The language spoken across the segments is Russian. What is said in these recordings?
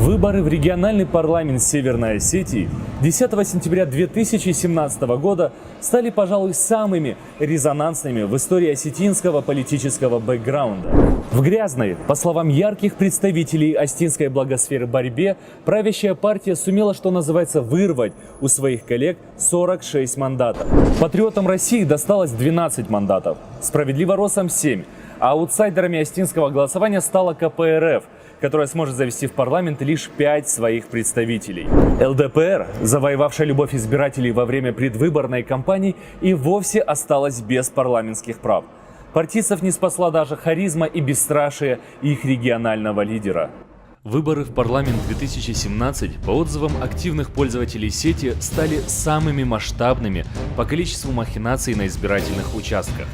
Выборы в региональный парламент Северной Осетии 10 сентября 2017 года стали, пожалуй, самыми резонансными в истории осетинского политического бэкграунда. В грязной, по словам ярких представителей остинской благосферы борьбе, правящая партия сумела, что называется, вырвать у своих коллег 46 мандатов. Патриотам России досталось 12 мандатов, справедливоросам 7, а аутсайдерами остинского голосования стала КПРФ, которая сможет завести в парламент лишь 5 своих представителей. ЛДПР, завоевавшая любовь избирателей во время предвыборной кампании, и вовсе осталась без парламентских прав. Партийцев не спасла даже харизма и бесстрашие их регионального лидера. Выборы в парламент 2017, по отзывам активных пользователей сети, стали самыми масштабными по количеству махинаций на избирательных участках.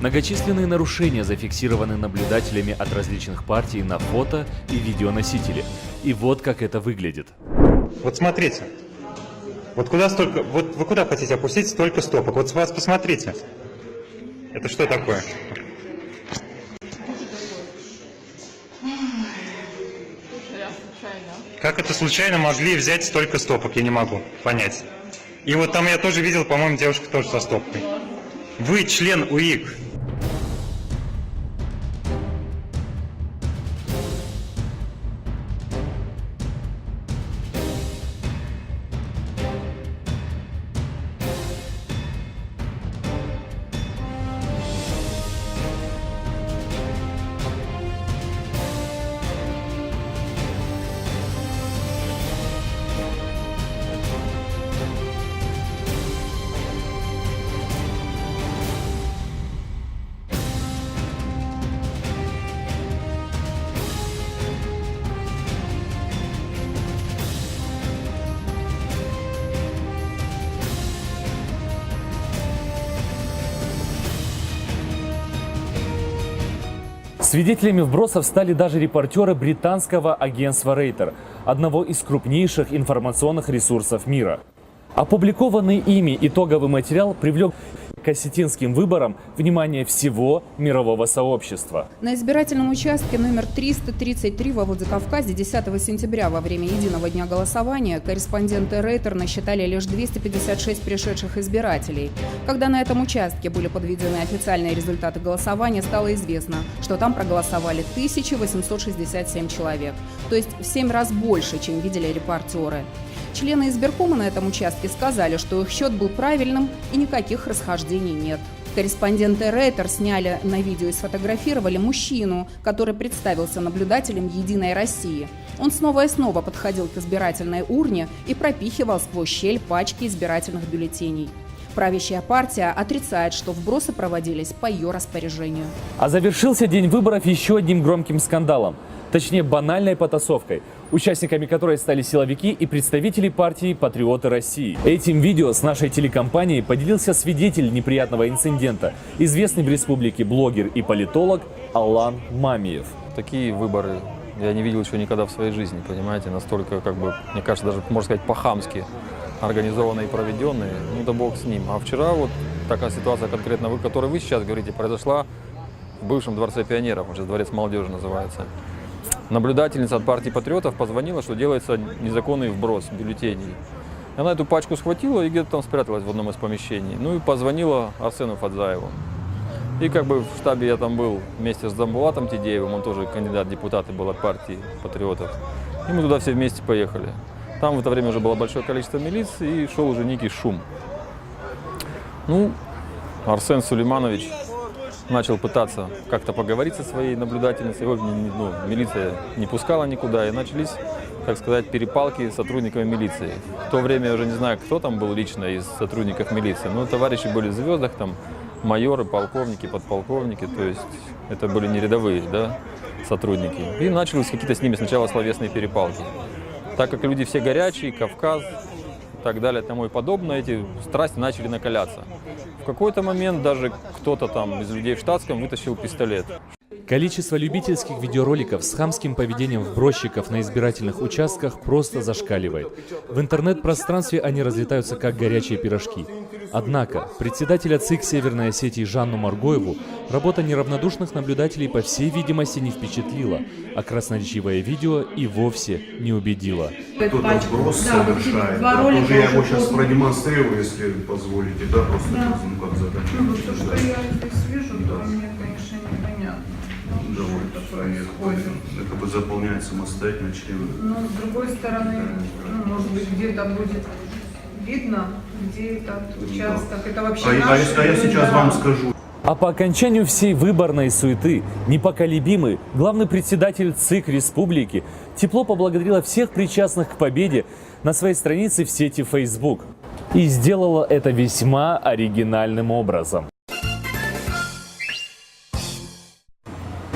Многочисленные нарушения зафиксированы наблюдателями от различных партий на фото и видеоносителе. И вот как это выглядит. Вот смотрите. Вот вы куда хотите опустить столько стопок? Вот вас посмотрите. Это что такое? Как это случайно могли взять столько стопок? Я не могу понять. И вот там я тоже видел, по-моему, девушка тоже со стопкой. Вы член УИК. Свидетелями вбросов стали даже репортеры британского агентства Рейтер, одного из крупнейших информационных ресурсов мира. Опубликованный ими итоговый материал привлек к осетинским выборам внимание всего мирового сообщества. На избирательном участке номер 333 во Владикавказе 10 сентября во время единого дня голосования корреспонденты Рейтер насчитали лишь 256 пришедших избирателей. Когда на этом участке были подведены официальные результаты голосования, стало известно, что там проголосовали 1867 человек, то есть в 7 раз больше, чем видели репортеры. Члены избиркома на этом участке сказали, что их счет был правильным и никаких расхождений нет. Корреспонденты Рейтер сняли на видео и сфотографировали мужчину, который представился наблюдателем «Единой России». Он снова и снова подходил к избирательной урне и пропихивал сквозь щель пачки избирательных бюллетеней. Правящая партия отрицает, что вбросы проводились по ее распоряжению. А завершился день выборов еще одним громким скандалом. Точнее, банальной потасовкой, участниками которой стали силовики и представители партии «Патриоты России». Этим видео с нашей телекомпанией поделился свидетель неприятного инцидента, известный в республике блогер и политолог Алан Мамиев. Такие выборы я не видел еще никогда в своей жизни, понимаете, настолько, мне кажется, даже, можно сказать, по-хамски организованные и проведенные, ну да бог с ним. А вчера вот такая ситуация конкретно, о которой вы сейчас говорите, произошла в бывшем Дворце пионеров, он сейчас Дворец молодежи называется. Наблюдательница от партии патриотов позвонила, что делается незаконный вброс бюллетеней. Она эту пачку схватила и где-то там спряталась в одном из помещений. Ну и позвонила Арсену Фадзаеву. И в штабе я там был вместе с Замбулатом Тидеевым, он тоже кандидат в депутаты был от партии патриотов. И мы туда все вместе поехали. Там в это время уже было большое количество милиции и шел уже некий шум. Ну, Арсен Сулейманович начал пытаться как-то поговорить со своей наблюдательницей, его милиция не пускала никуда, и начались, так сказать, перепалки с сотрудниками милиции. В то время я уже не знаю, кто там был лично из сотрудников милиции, но товарищи были в звездах, там майоры, полковники, подполковники, то есть это были не рядовые, да, сотрудники. И начались какие-то с ними сначала словесные перепалки. Так как люди все горячие, Кавказ и так далее, тому и подобное, эти страсти начали накаляться. В какой-то момент даже кто-то там из людей в штатском вытащил пистолет. Количество любительских видеороликов с хамским поведением вбросчиков на избирательных участках просто зашкаливает. В интернет-пространстве они разлетаются как горячие пирожки. Однако председателя ЦИК Северной Осетии Жанну Маргоеву работа неравнодушных наблюдателей по всей видимости не впечатлила, а красноречивое видео и вовсе не убедило. Кто-то вброс совершает. Да, тоже я его сейчас продемонстрирую, если позволите, да, просто ну, как задание. Ну, то, что я здесь вижу, то мне, конечно, непонятно. Давайте проверим. Это бы заполнять самостоятельно члены. Но с другой стороны, ну, может быть, где-то будет видно, где этот участок. Это вообще А я сейчас вам скажу. А по окончанию всей выборной суеты непоколебимый главный председатель ЦИК республики тепло поблагодарила всех причастных к победе на своей странице в сети Facebook. И сделала это весьма оригинальным образом.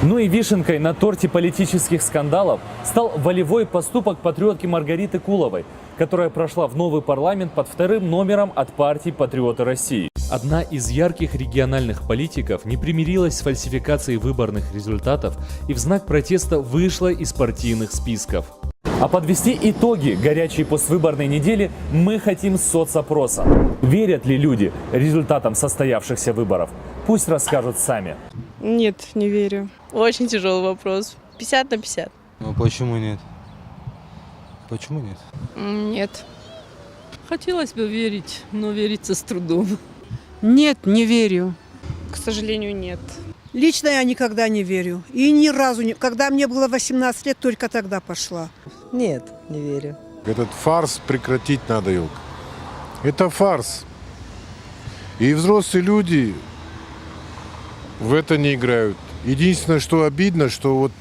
Ну и вишенкой на торте политических скандалов стал волевой поступок патриотки Маргариты Куловой, которая прошла в новый парламент под вторым номером от партии «Патриоты России». Одна из ярких региональных политиков не примирилась с фальсификацией выборных результатов и в знак протеста вышла из партийных списков. А подвести итоги горячей поствыборной недели мы хотим с соцопроса. Верят ли люди результатам состоявшихся выборов? Пусть расскажут сами. Нет, не верю. Очень тяжелый вопрос. 50 на 50. Ну почему нет? Почему нет? Нет. Хотелось бы верить, но верится с трудом. Нет, не верю. К сожалению, нет. Лично я никогда не верю. И ни разу не... Когда мне было 18 лет, только тогда пошла. Нет, не верю. Этот фарс прекратить надо, Ёлка. Это фарс. И взрослые люди в это не играют. Единственное, что обидно, что вот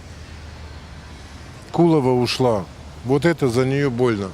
Кулова ушла. Вот это за нее больно.